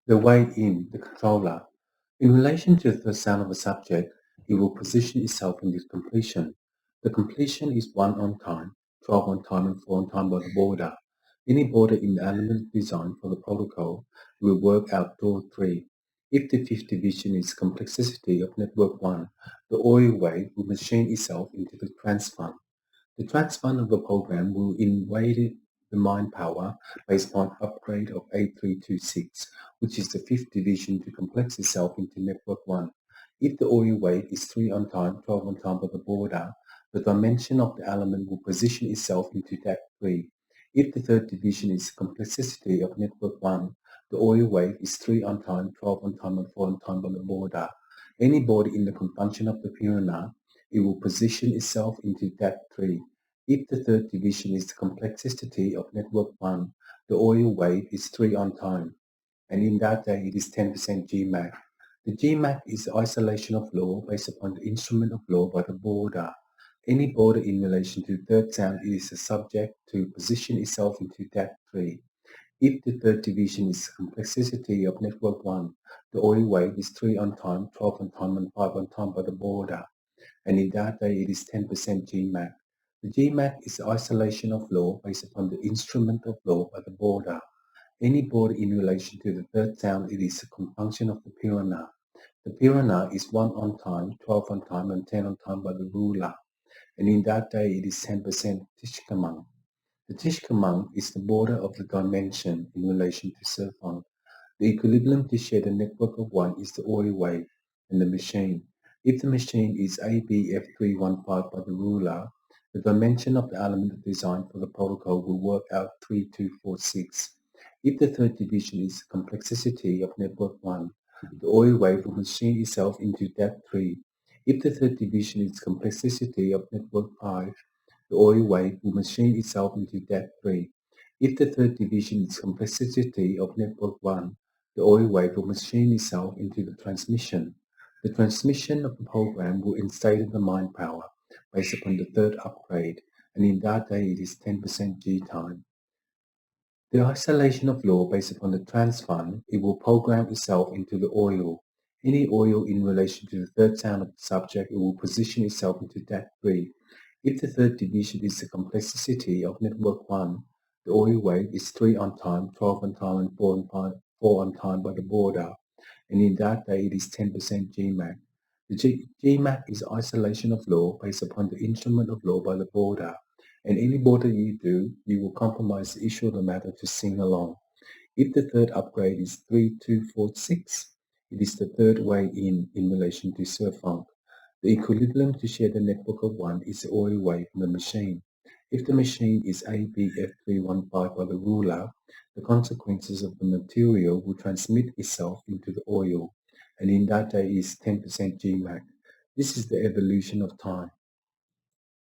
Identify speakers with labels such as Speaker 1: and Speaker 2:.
Speaker 1: The way in, the controller. In relation to the sound of a subject, it will position itself in this completion. The completion is 1 on time, 12 on time, and 4 on time by the border. Any border in the element design for the protocol will work out door 3. If the fifth division is complexity of network 1, the oil wave will machine itself into the transfund. The transfund of the program will invade the mind power based on upgrade of 8326, which is the fifth division to complex itself into network 1. If the oil wave is 3 on time, 12 on time by the border, the dimension of the element will position itself into that 3. If the third division is complexity of network 1, the oil wave is 3 on time, 12 on time, and 4 on time by the border. Any border in the conjunction of the piranha, it will position itself into that tree. If the third division is the complexity of network 1, the oil wave is 3 on time, and in that day it is 10% GMAC. The GMAC is the isolation of law based upon the instrument of law by the border. Any border in relation to third sound is a subject to position itself into that tree. If the third division is complexity of network 1, the oil wave is 3 on time, 12 on time, and 5 on time by the border, and in that day it is 10% GMAC. The GMAC is the isolation of law based upon the instrument of law by the border. Any border in relation to the third sound, it is a conjunction of the piranha. The piranha is 1 on time, 12 on time, and 10 on time by the ruler, and in that day it is 10% Tishkamang. The Tishkamang is the border of the dimension in relation to Surfang. The equilibrium to share the network of 1 is the oil wave and the machine. If the machine is ABF315 by the ruler, the dimension of the element designed for the protocol will work out 3246. If the third division is complexity of network 1, the oil wave will machine itself into that 3. If the third division is complexity of network 5, the oil wave will machine itself into that 3. If the third division is complexity of network 1, the oil wave will machine itself into the transmission. The transmission of the program will instate the mind power based upon the third upgrade, and in that day it is 10% G time. The isolation of law based upon the transfund, it will program itself into the oil. Any oil in relation to the third sound of the subject, it will position itself into that 3. If the third division is the complexity of network 1, the oil wave is 3 on time, 12 on time, and 4 on time by the border, and in that day it is 10% GMAC. The GMAC is isolation of law based upon the instrument of law by the border, and any border you do, you will compromise the issue of the matter to sing along. If the third upgrade is 3246, it is the third way in relation to Surfunk. The equilibrium to share the network of 1 is the oil wave in the machine. If the machine is ABF315 by the ruler, the consequences of the material will transmit itself into the oil, and in that day is 10% GMAC. This is the evolution of time.